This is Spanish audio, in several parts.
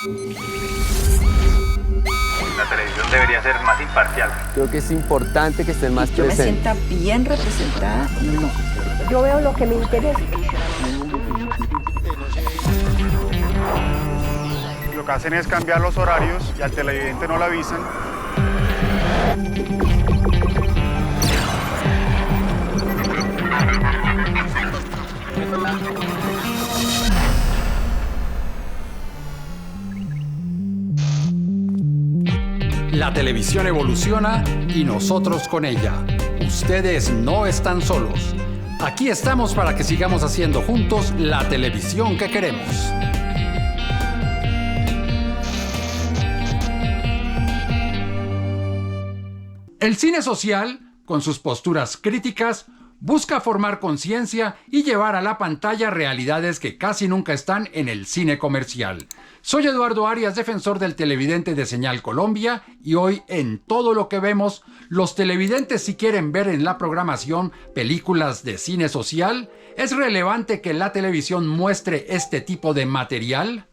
La televisión debería ser más imparcial. Creo que es importante que estén más Yo me presentes. sienta bien representada, no. Yo veo lo que me interesa. Lo que hacen es cambiar los horarios y al televidente no le avisan. La televisión evoluciona y nosotros con ella. Ustedes no están solos. Aquí estamos para que sigamos haciendo juntos la televisión que queremos. El cine social, con sus posturas críticas, busca formar conciencia y llevar a la pantalla realidades que casi nunca están en el cine comercial. Soy Eduardo Arias, defensor del televidente de Señal Colombia, y hoy en Todo lo que vemos, los televidentes si quieren ver en la programación películas de cine social, ¿es relevante que la televisión muestre este tipo de material?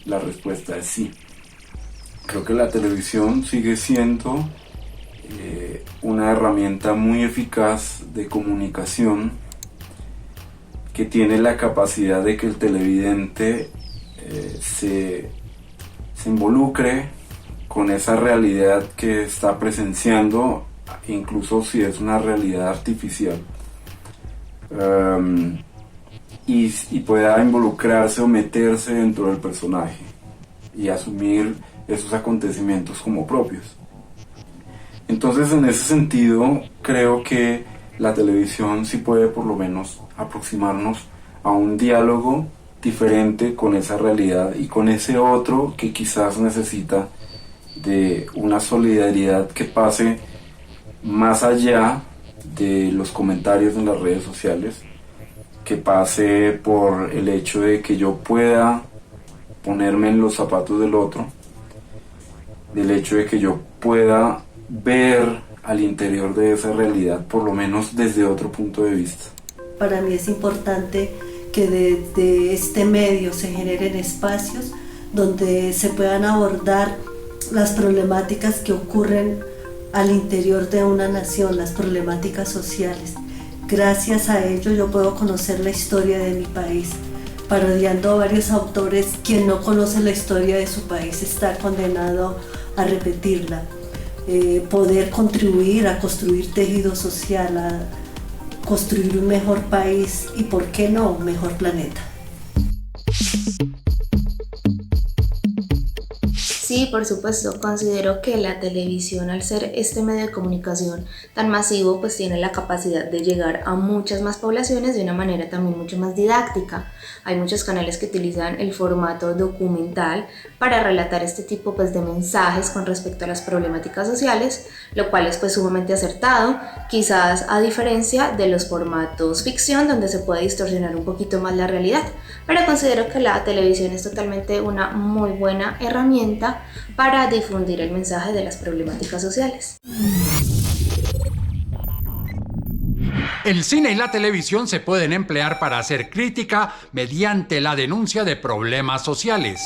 La respuesta es sí. Creo que la televisión sigue siendo una herramienta muy eficaz de comunicación que tiene la capacidad de que el televidente se involucre con esa realidad que está presenciando, incluso si es una realidad artificial. Y pueda involucrarse o meterse dentro del personaje y asumir esos acontecimientos como propios. Entonces, en ese sentido, creo que la televisión sí puede por lo menos aproximarnos a un diálogo diferente con esa realidad y con ese otro que quizás necesita de una solidaridad que pase más allá de los comentarios en las redes sociales, que pase por el hecho de que yo pueda ponerme en los zapatos del otro, del hecho de que yo pueda ver al interior de esa realidad, por lo menos desde otro punto de vista. Para mí es importante que desde este medio se generen espacios donde se puedan abordar las problemáticas que ocurren al interior de una nación, las problemáticas sociales. Gracias a ello yo puedo conocer la historia de mi país, parodiando a varios autores. Quien no conoce la historia de su país está condenado a repetirla. Poder contribuir a construir tejido social, a construir un mejor país y, ¿por qué no, un mejor planeta? Sí, por supuesto, considero que la televisión, al ser este medio de comunicación tan masivo, pues tiene la capacidad de llegar a muchas más poblaciones de una manera también mucho más didáctica. Hay muchos canales que utilizan el formato documental para relatar este tipo pues, de mensajes con respecto a las problemáticas sociales, lo cual es pues sumamente acertado, quizás a diferencia de los formatos ficción, donde se puede distorsionar un poquito más la realidad. Pero considero que la televisión es totalmente una muy buena herramienta para difundir el mensaje de las problemáticas sociales. El cine y la televisión se pueden emplear para hacer crítica mediante la denuncia de problemas sociales.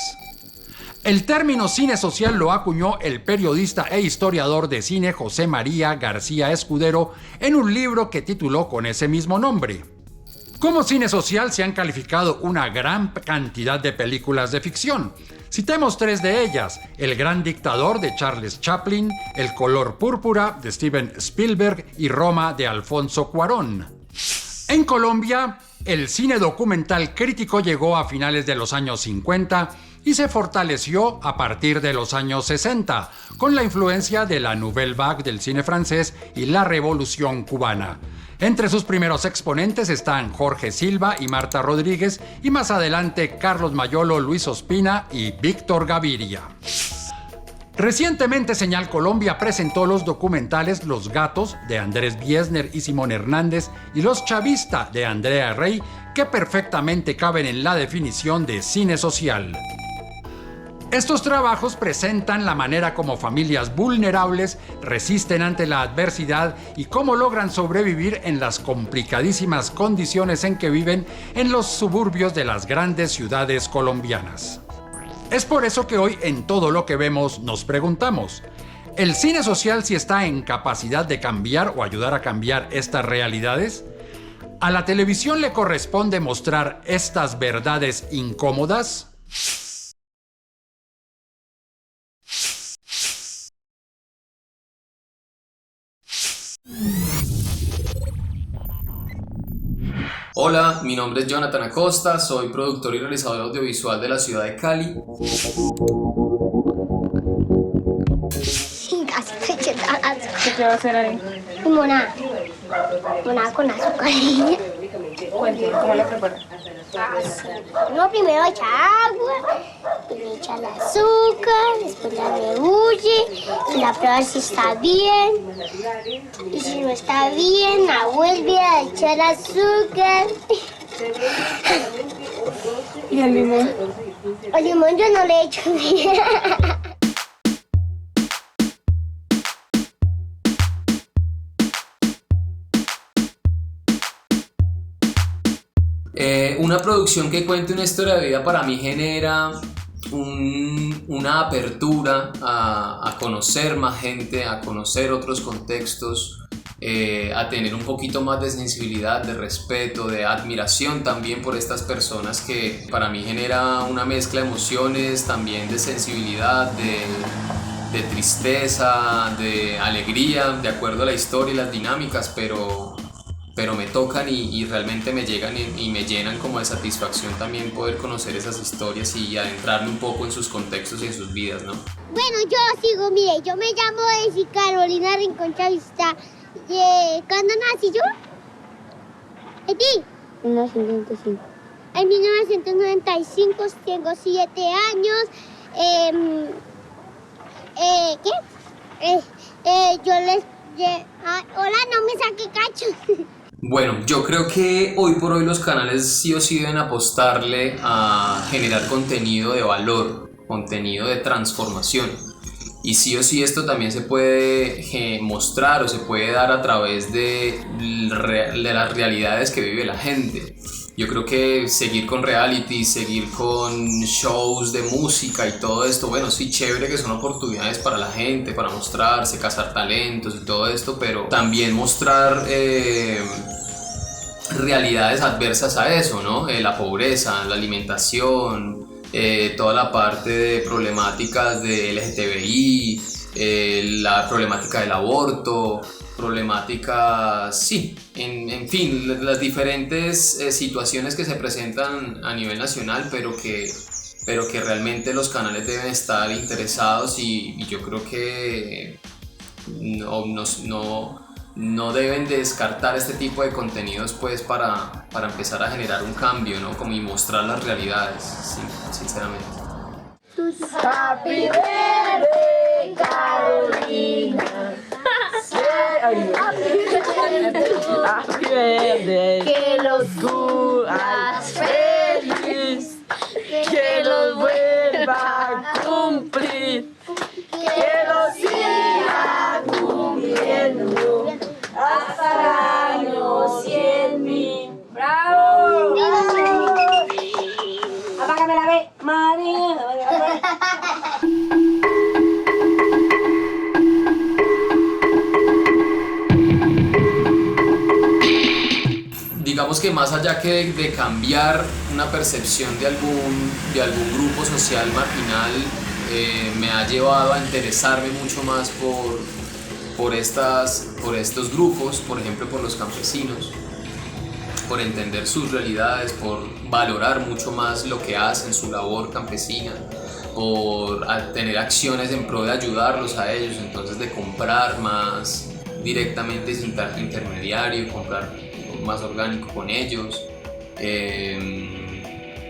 El término cine social lo acuñó el periodista e historiador de cine José María García Escudero en un libro que tituló con ese mismo nombre. Como cine social se han calificado una gran cantidad de películas de ficción. Citemos tres de ellas: El gran dictador de Charles Chaplin, El color púrpura de Steven Spielberg y Roma de Alfonso Cuarón. En Colombia, el cine documental crítico llegó a finales de los años 50 y se fortaleció a partir de los años 60, con la influencia de la Nouvelle Vague del cine francés y la Revolución cubana. Entre sus primeros exponentes están Jorge Silva y Marta Rodríguez, y más adelante Carlos Mayolo, Luis Ospina y Víctor Gaviria. Recientemente Señal Colombia presentó los documentales Los Gatos de Andrés Biesner y Simón Hernández y Los Chavista de Andrea Rey, que perfectamente caben en la definición de cine social. Estos trabajos presentan la manera como familias vulnerables resisten ante la adversidad y cómo logran sobrevivir en las complicadísimas condiciones en que viven en los suburbios de las grandes ciudades colombianas. Es por eso que hoy en Todo lo que vemos nos preguntamos, ¿el cine social sí está en capacidad de cambiar o ayudar a cambiar estas realidades? ¿A la televisión le corresponde mostrar estas verdades incómodas? Hola, mi nombre es Jonathan Acosta, soy productor y realizador audiovisual de la ciudad de Cali. ¿Qué va a hacer ahí? Limonada con azúcar. Cuéntame, ¿cómo la preparas? Uno primero echa agua, y le echa el azúcar, después la rebulle, la prueba si está bien. Y si no está bien, la vuelve a echar azúcar. ¿Y el limón? El limón yo no le echo bien. Una producción que cuente una historia de vida para mí genera una apertura a conocer más gente, a conocer otros contextos, a tener un poquito más de sensibilidad, de respeto, de admiración también por estas personas que para mí genera una mezcla de emociones, también de sensibilidad, de tristeza, de alegría, de acuerdo a la historia y las dinámicas, pero me tocan y realmente me llegan y me llenan como de satisfacción también poder conocer esas historias y adentrarme un poco en sus contextos y en sus vidas, ¿no? Bueno, yo sigo, mire, yo me llamo Daisy Carolina Rincón Chavista. ¿Cuándo nací yo? ¿Y ti? En 1995. En 1995 tengo 7 años. Hola, no me saque cacho. Bueno, yo creo que hoy por hoy los canales sí o sí deben apostarle a generar contenido de valor, contenido de transformación. Y sí o sí esto también se puede mostrar o se puede dar a través de las realidades que vive la gente. Yo creo que seguir con reality, seguir con shows de música y todo esto, bueno, sí, chévere que son oportunidades para la gente, para mostrarse, cazar talentos y todo esto, pero también mostrar realidades adversas a eso, ¿no? La pobreza, la alimentación, toda la parte de problemáticas de LGTBI, la problemática del aborto, problemáticas, sí, en fin, las diferentes situaciones que se presentan a nivel nacional, pero que realmente los canales deben estar interesados y yo creo que no deben descartar este tipo de contenidos pues para empezar a generar un cambio, ¿no? Como y mostrar las realidades, sí, sinceramente. Happy birthday, Carolina. Happy birthday. Que los cumplas feliz. Que los vuelva a cumplir. Que los siga cumpliendo hasta el año 100.000. ¡Bravo! Apágame la ve, María. Digamos que más allá que de cambiar una percepción de algún grupo social marginal, me ha llevado a interesarme mucho más por estos grupos, por ejemplo por los campesinos, por entender sus realidades, por valorar mucho más lo que hacen, su labor campesina, por tener acciones en pro de ayudarlos a ellos, entonces de comprar más directamente sin intermediario, comprar más orgánico con ellos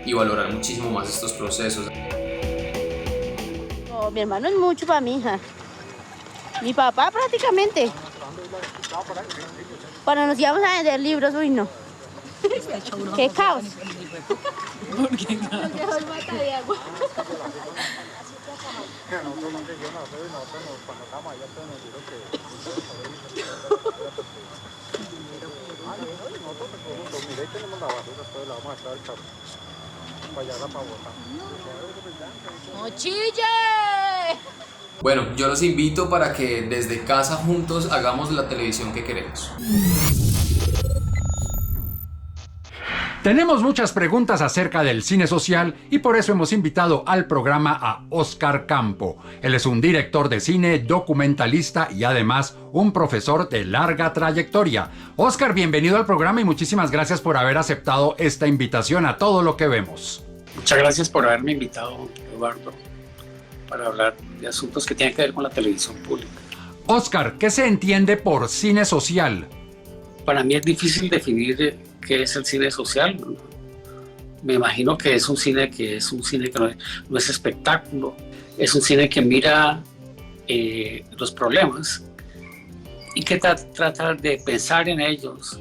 y valorar muchísimo más estos procesos. No, mi hermano es mucho para mi hija. Mi papá prácticamente. Cuando nos íbamos a vender libros, uy no. ¡Qué caos! ¿Por qué caos? Bueno, yo los invito para que desde casa juntos hagamos la televisión que queremos. Tenemos muchas preguntas acerca del cine social y por eso hemos invitado al programa a Óscar Campo. Él es un director de cine, documentalista y además un profesor de larga trayectoria. Óscar, bienvenido al programa y muchísimas gracias por haber aceptado esta invitación a Todo lo que vemos. Muchas gracias por haberme invitado, Eduardo, para hablar de asuntos que tienen que ver con la televisión pública. Óscar, ¿qué se entiende por cine social? Para mí es difícil definir qué es el cine social. Me imagino que es un cine que no es espectáculo, es un cine que mira los problemas y que trata de pensar en ellos,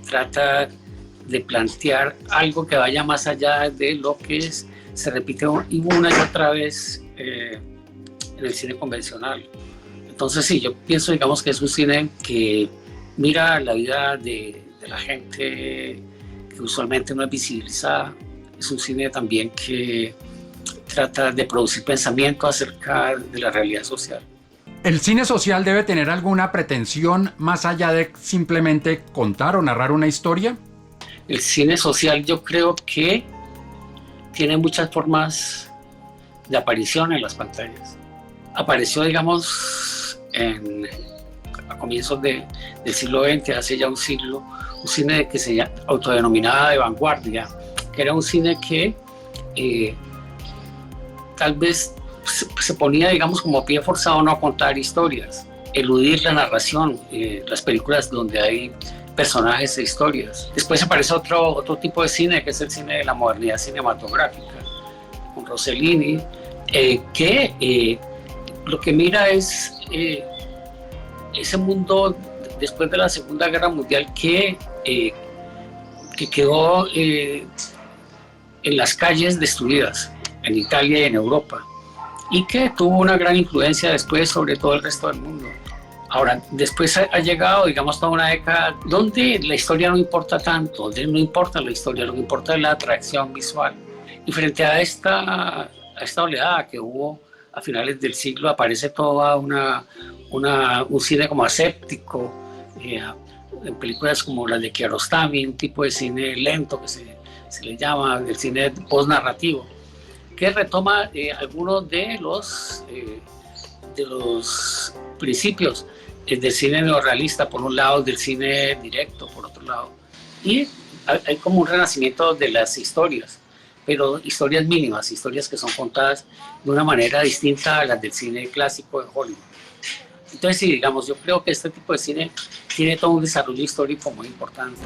trata de plantear algo que vaya más allá de lo que se repite una y otra vez en el cine convencional. Entonces sí, yo pienso, digamos, que es un cine que mira la vida de la gente que usualmente no es visibilizada. Es un cine también que trata de producir pensamiento acerca de la realidad social. ¿El cine social debe tener alguna pretensión más allá de simplemente contar o narrar una historia? El cine social yo creo que tiene muchas formas de aparición en las pantallas. Apareció, digamos, a comienzos del siglo XX, hace ya un siglo, un cine que se autodenominaba de vanguardia, que era un cine que tal vez se ponía, digamos, como pie forzado no a contar historias, eludir la narración, las películas donde hay personajes e historias. Después aparece otro tipo de cine, que es el cine de la modernidad cinematográfica, con Rossellini, que lo que mira es ese mundo después de la Segunda Guerra Mundial que quedó en las calles destruidas, en Italia y en Europa, y que tuvo una gran influencia después sobre todo el resto del mundo. Ahora, después ha llegado, digamos, toda una década donde la historia no importa tanto, donde no importa la historia, lo que importa es la atracción visual. Y frente a esta oleada que hubo a finales del siglo, aparece toda un cine como aséptico, en películas como las de Kiarostami, un tipo de cine lento que se le llama el cine post-narrativo, que retoma algunos de los principios del cine neorrealista, por un lado, del cine directo, por otro lado. Y hay como un renacimiento de las historias, pero historias mínimas, historias que son contadas de una manera distinta a las del cine clásico de Hollywood. Entonces, sí, digamos, yo creo que este tipo de cine tiene todo un desarrollo histórico muy importante.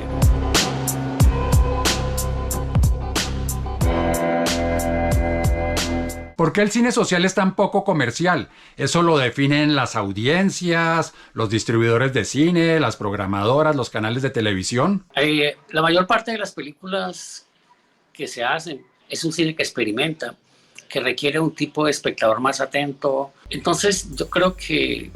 ¿Por qué el cine social es tan poco comercial? ¿Eso lo definen las audiencias, los distribuidores de cine, las programadoras, los canales de televisión? La mayor parte de las películas que se hacen es un cine que experimenta, que requiere un tipo de espectador más atento. Entonces yo creo que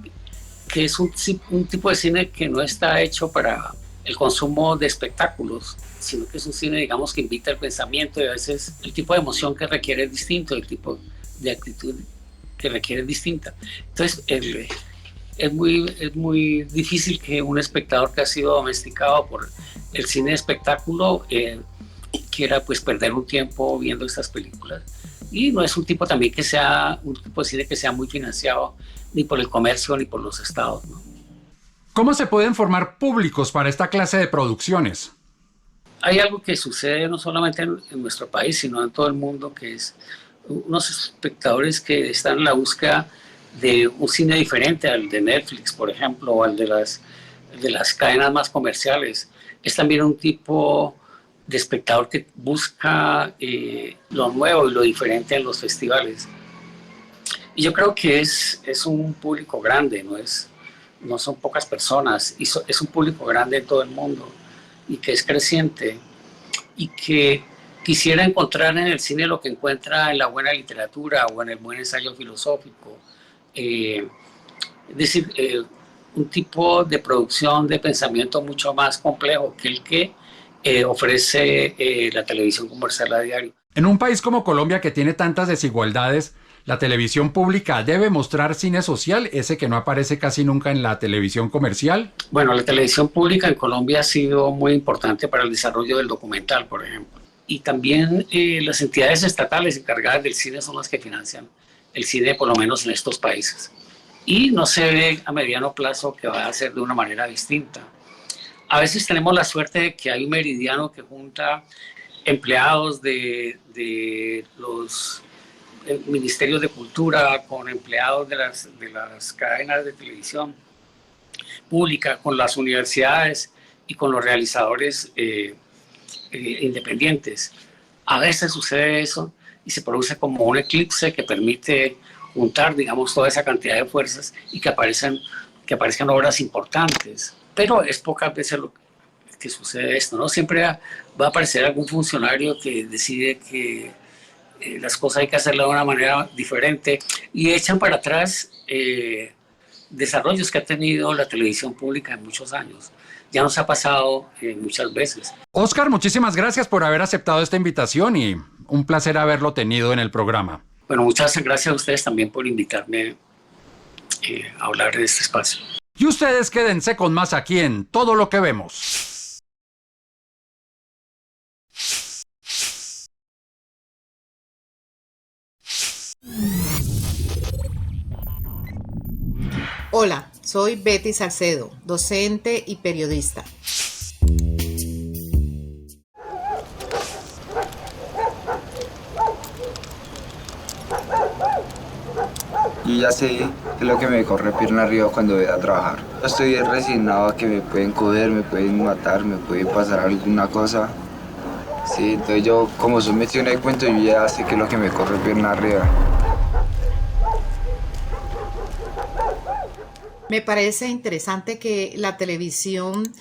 es un tipo de cine que no está hecho para el consumo de espectáculos, sino que es un cine, digamos, que invita al pensamiento, y a veces el tipo de emoción que requiere es distinto, el tipo de actitud que requiere es distinta. Entonces es muy difícil que un espectador que ha sido domesticado por el cine de espectáculo quiera, pues, perder un tiempo viendo estas películas. Y no es un tipo también que sea un tipo de cine que sea muy financiado ni por el comercio ni por los estados, ¿no? ¿Cómo se pueden formar públicos para esta clase de producciones? Hay algo que sucede no solamente en nuestro país, sino en todo el mundo, que es unos espectadores que están en la búsqueda de un cine diferente al de Netflix, por ejemplo, o al de las cadenas más comerciales. Es también un tipo de espectador que busca lo nuevo y lo diferente en los festivales. Y yo creo que es un público grande, no son pocas personas, y es un público grande en todo el mundo y que es creciente y que quisiera encontrar en el cine lo que encuentra en la buena literatura o en el buen ensayo filosófico. Es decir, un tipo de producción de pensamiento mucho más complejo que el que ofrece la televisión comercial a diario. En un país como Colombia, que tiene tantas desigualdades, la televisión pública debe mostrar cine social, ese que no aparece casi nunca en la televisión comercial. Bueno, la televisión pública en Colombia ha sido muy importante para el desarrollo del documental, por ejemplo. Y también las entidades estatales encargadas del cine son las que financian el cine, por lo menos en estos países. Y no se ve a mediano plazo que va a ser de una manera distinta. A veces tenemos la suerte de que hay un meridiano que junta empleados de los ministerios de cultura con empleados de las cadenas de televisión pública, con las universidades y con los realizadores independientes. A veces sucede eso y se produce como un eclipse que permite juntar, digamos, toda esa cantidad de fuerzas y que aparezcan obras importantes. Pero es pocas veces lo que sucede esto, ¿no? Siempre va a aparecer algún funcionario que decide que las cosas hay que hacerlas de una manera diferente y echan para atrás desarrollos que ha tenido la televisión pública en muchos años. Ya nos ha pasado muchas veces. Oscar, muchísimas gracias por haber aceptado esta invitación y un placer haberlo tenido en el programa. Bueno, muchas gracias a ustedes también por invitarme a hablar de este espacio. Y ustedes quédense con más aquí en Todo lo que vemos. Hola, soy Betty Salcedo, docente y periodista. Yo ya sé qué es lo que me corre pierna arriba cuando voy a trabajar. Estoy resignado a que me pueden coger, me pueden matar, me puede pasar alguna cosa. Sí, entonces yo, como soy metido en el cuento, yo ya sé qué es lo que me corre pierna arriba. Me parece interesante que la televisión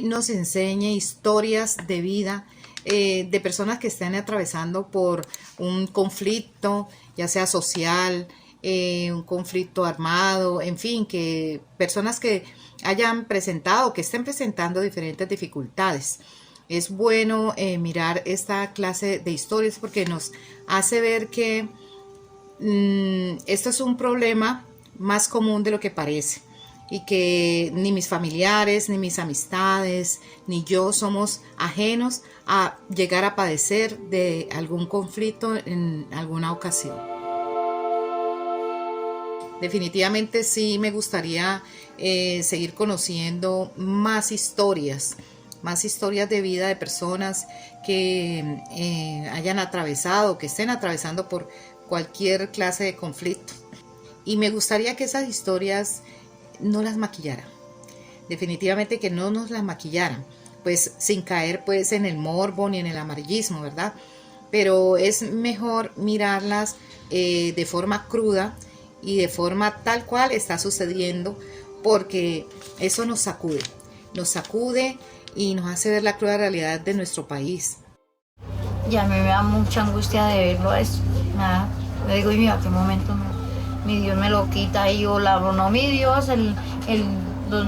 nos enseñe historias de vida de personas que estén atravesando por un conflicto, ya sea social, un conflicto armado, en fin, que personas que hayan presentado, que estén presentando diferentes dificultades. Es bueno mirar esta clase de historias porque nos hace ver que esto es un problema más común de lo que parece y que ni mis familiares, ni mis amistades, ni yo somos ajenos a llegar a padecer de algún conflicto en alguna ocasión. Definitivamente sí me gustaría seguir conociendo más historias de vida de personas que hayan atravesado, que estén atravesando por cualquier clase de conflicto. Y me gustaría que esas historias no las maquillaran. Definitivamente que no nos las maquillaran, pues sin caer pues en el morbo ni en el amarillismo, ¿verdad? Pero es mejor mirarlas de forma cruda y de forma tal cual está sucediendo, porque eso nos sacude y nos hace ver la cruda realidad de nuestro país. Ya me da mucha angustia de verlo eso. Nada, le digo, y mira, qué momento mi Dios me lo quita y yo la no mi Dios, las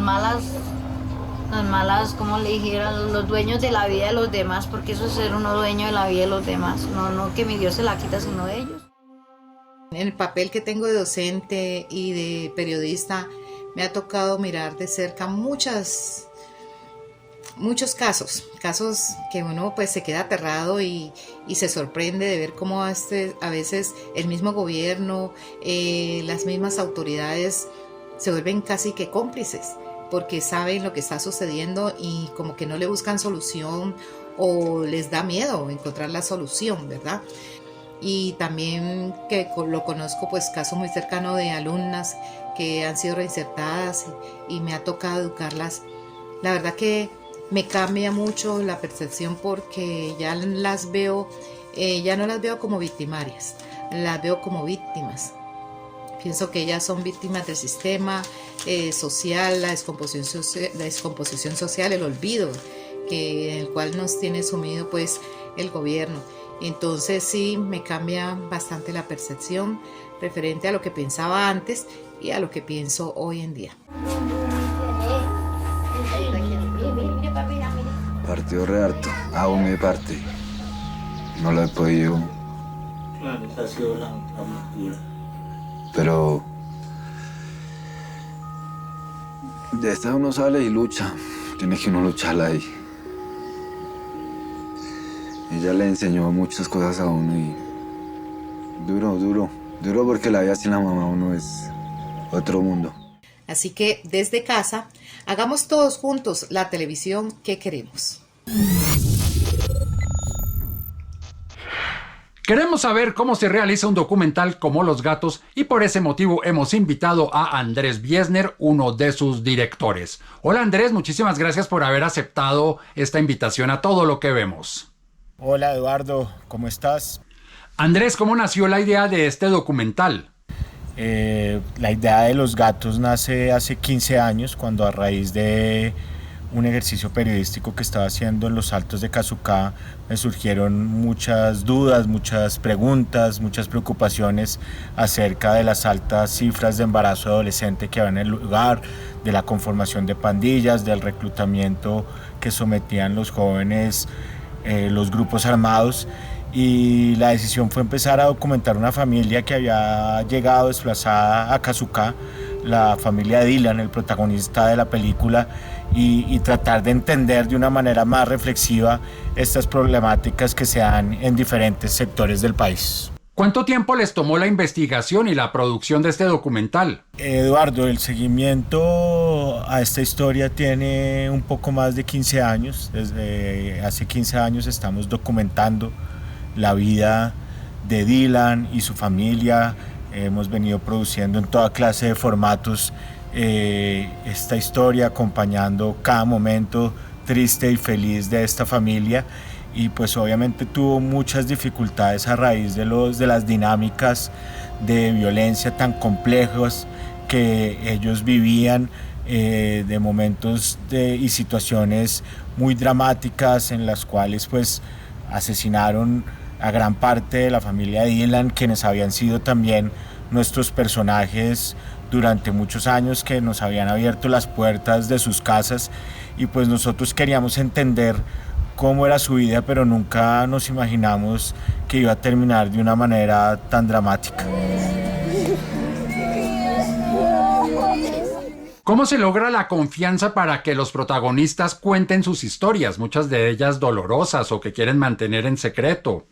malas, como le dijera, los dueños de la vida de los demás, porque eso es ser uno dueño de la vida de los demás, no que mi Dios se la quita, sino de ellos. En el papel que tengo de docente y de periodista, me ha tocado mirar de cerca muchos casos que uno pues se queda aterrado y se sorprende de ver cómo a veces el mismo gobierno, las mismas autoridades se vuelven casi que cómplices porque saben lo que está sucediendo y como que no le buscan solución o les da miedo encontrar la solución, ¿verdad? Y también que lo conozco pues caso muy cercano de alumnas que han sido reinsertadas y me ha tocado educarlas. La verdad que me cambia mucho la percepción porque ya no las veo como victimarias, las veo como víctimas. Pienso que ellas son víctimas del sistema social, la descomposición social, el olvido en el cual nos tiene sumido pues el gobierno. Entonces sí me cambia bastante la percepción referente a lo que pensaba antes y a lo que pienso hoy en día. Partió re harto, aún me parte. No lo he podido. Claro, esa ha sido la postura. Pero de esta uno sale y lucha. Tiene que uno lucharla ahí. Ella le enseñó muchas cosas a uno y duro porque la vida sin la mamá uno es otro mundo. Así que desde casa, hagamos todos juntos la televisión que queremos. Queremos saber cómo se realiza un documental como Los Gatos y por ese motivo hemos invitado a Andrés Biesner, uno de sus directores. Hola Andrés, muchísimas gracias por haber aceptado esta invitación a Todo lo que vemos. Hola Eduardo, ¿cómo estás? Andrés, ¿cómo nació la idea de este documental? La idea de Los Gatos nace hace 15 años, cuando a raíz de un ejercicio periodístico que estaba haciendo en los Altos de Casucá me surgieron muchas dudas, muchas preguntas, muchas preocupaciones acerca de las altas cifras de embarazo adolescente que había en el lugar, de la conformación de pandillas, del reclutamiento que sometían los jóvenes, los grupos armados. Y la decisión fue empezar a documentar una familia que había llegado desplazada a Casucá, la familia de Dylan, el protagonista de la película, y tratar de entender de una manera más reflexiva estas problemáticas que se dan en diferentes sectores del país. ¿Cuánto tiempo les tomó la investigación y la producción de este documental? Eduardo, el seguimiento a esta historia tiene un poco más de 15 años. Desde hace 15 años estamos documentando la vida de Dylan y su familia. Hemos venido produciendo en toda clase de formatos esta historia, acompañando cada momento triste y feliz de esta familia, y pues obviamente tuvo muchas dificultades a raíz de las dinámicas de violencia tan complejas que ellos vivían, de momentos y situaciones muy dramáticas en las cuales pues asesinaron a gran parte de la familia de Dylan, quienes habían sido también nuestros personajes durante muchos años, que nos habían abierto las puertas de sus casas, y pues nosotros queríamos entender cómo era su vida, pero nunca nos imaginamos que iba a terminar de una manera tan dramática. ¿Cómo se logra la confianza para que los protagonistas cuenten sus historias, muchas de ellas dolorosas o que quieren mantener en secreto?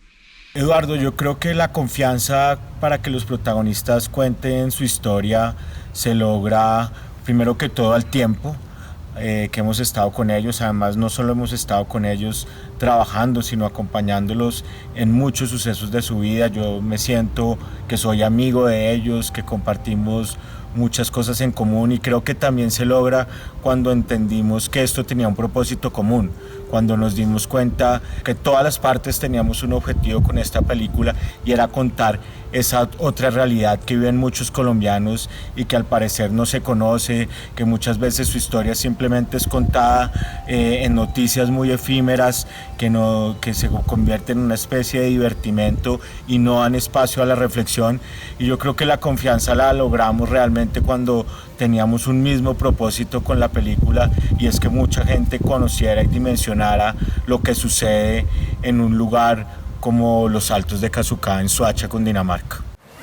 Eduardo, yo creo que la confianza para que los protagonistas cuenten su historia se logra primero que todo al tiempo que hemos estado con ellos. Además, no solo hemos estado con ellos trabajando, sino acompañándolos en muchos sucesos de su vida. Yo me siento que soy amigo de ellos, que compartimos muchas cosas en común, y creo que también se logra cuando entendimos que esto tenía un propósito común, cuando nos dimos cuenta que todas las partes teníamos un objetivo con esta película, y era contar esa otra realidad que viven muchos colombianos y que al parecer no se conoce, que muchas veces su historia simplemente es contada en noticias muy efímeras, que se convierte en una especie de divertimento y no dan espacio a la reflexión. Y yo creo que la confianza la logramos realmente cuando teníamos un mismo propósito con la película, y es que mucha gente conociera y dimensionara lo que sucede en un lugar como los Altos de Casucá en Soacha, Cundinamarca.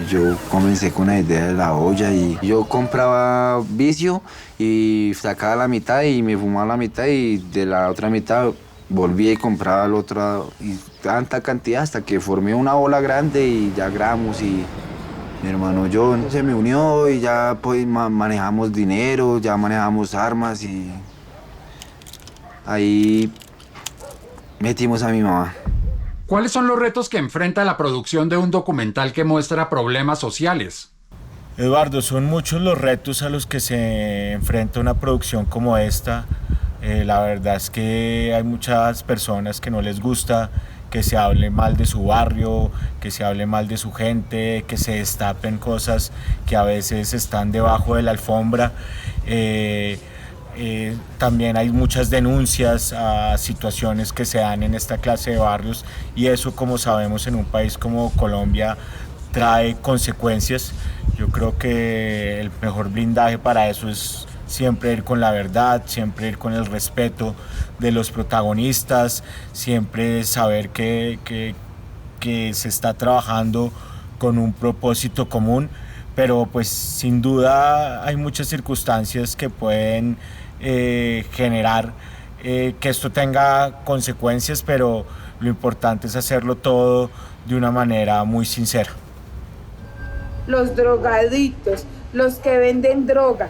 Yo comencé con la idea de la olla y yo compraba vicio y sacaba la mitad y me fumaba la mitad, y de la otra mitad volvía y compraba la otra, y tanta cantidad hasta que formé una bola grande y ya gramos, y mi hermano John se me unió y ya pues manejamos dinero, ya manejamos armas, y ahí metimos a mi mamá. ¿Cuáles son los retos que enfrenta la producción de un documental que muestra problemas sociales? Eduardo, son muchos los retos a los que se enfrenta una producción como esta. La verdad es que hay muchas personas que no les gusta que se hable mal de su barrio, que se hable mal de su gente, que se destapen cosas que a veces están debajo de la alfombra. También hay muchas denuncias a situaciones que se dan en esta clase de barrios y eso, como sabemos, en un país como Colombia trae consecuencias. Yo creo que el mejor blindaje para eso es siempre ir con la verdad, siempre ir con el respeto de los protagonistas, siempre saber que se está trabajando con un propósito común, pero pues sin duda hay muchas circunstancias que pueden generar que esto tenga consecuencias, pero lo importante es hacerlo todo de una manera muy sincera. Los drogadictos, los que venden droga,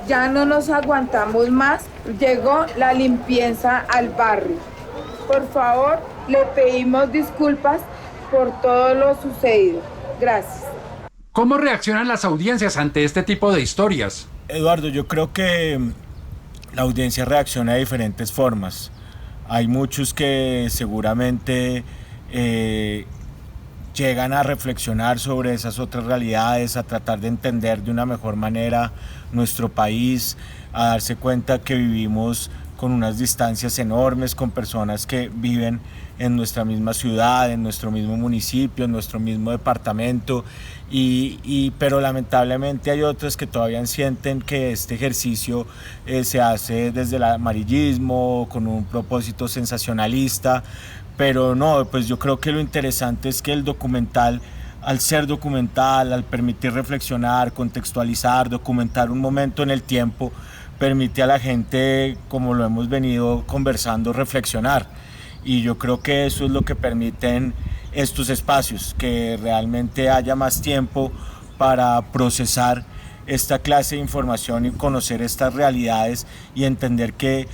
ya no nos aguantamos más, llegó la limpieza al barrio. Por favor, le pedimos disculpas por todo lo sucedido. Gracias. ¿Cómo reaccionan las audiencias ante este tipo de historias? Eduardo, yo creo que la audiencia reacciona de diferentes formas. Hay muchos que seguramente llegan a reflexionar sobre esas otras realidades, a tratar de entender de una mejor manera nuestro país, a darse cuenta que vivimos con unas distancias enormes, con personas que viven en nuestra misma ciudad, en nuestro mismo municipio, en nuestro mismo departamento, pero lamentablemente hay otros que todavía sienten que este ejercicio se hace desde el amarillismo, con un propósito sensacionalista, pero no, pues yo creo que lo interesante es que el documental, al ser documental, al permitir reflexionar, contextualizar, documentar un momento en el tiempo, permite a la gente, como lo hemos venido conversando, reflexionar. Y yo creo que eso es lo que permiten estos espacios, que realmente haya más tiempo para procesar esta clase de información y conocer estas realidades y entender que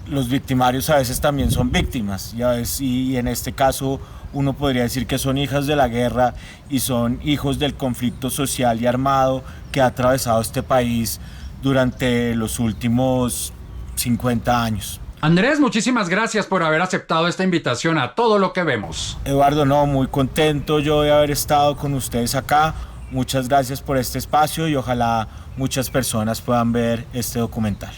los victimarios a veces también son víctimas, y en este caso uno podría decir que son hijas de la guerra y son hijos del conflicto social y armado que ha atravesado este país durante los últimos 50 años. Andrés, muchísimas gracias por haber aceptado esta invitación a Todo lo que vemos. Eduardo, no, muy contento yo de haber estado con ustedes acá. Muchas gracias por este espacio y ojalá muchas personas puedan ver este documental.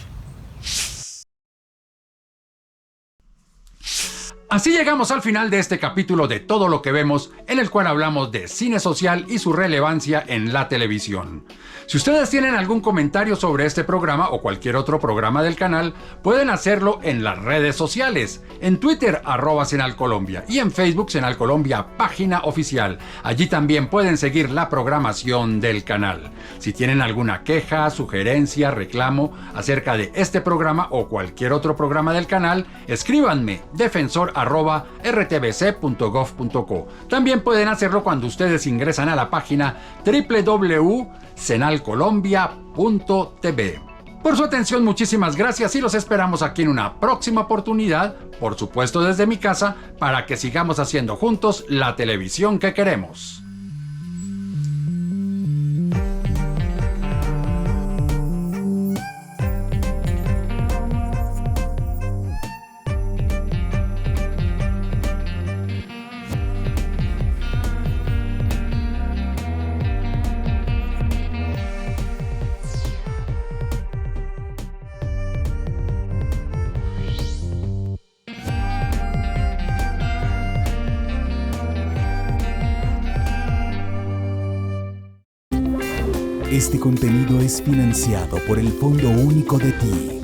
Así llegamos al final de este capítulo de Todo lo que vemos, en el cual hablamos de cine social y su relevancia en la televisión. Si ustedes tienen algún comentario sobre este programa o cualquier otro programa del canal, pueden hacerlo en las redes sociales, en Twitter @SenalColombia y en Facebook Senal Colombia, página oficial. Allí también pueden seguir la programación del canal. Si tienen alguna queja, sugerencia, reclamo acerca de este programa o cualquier otro programa del canal, escríbanme defensor@rtbc.gov.co. También pueden hacerlo cuando ustedes ingresan a la página www.senalcolombia.tv. Por su atención, muchísimas gracias y los esperamos aquí en una próxima oportunidad, por supuesto desde mi casa, para que sigamos haciendo juntos la televisión que queremos. Este contenido es financiado por el Fondo Único de Ti.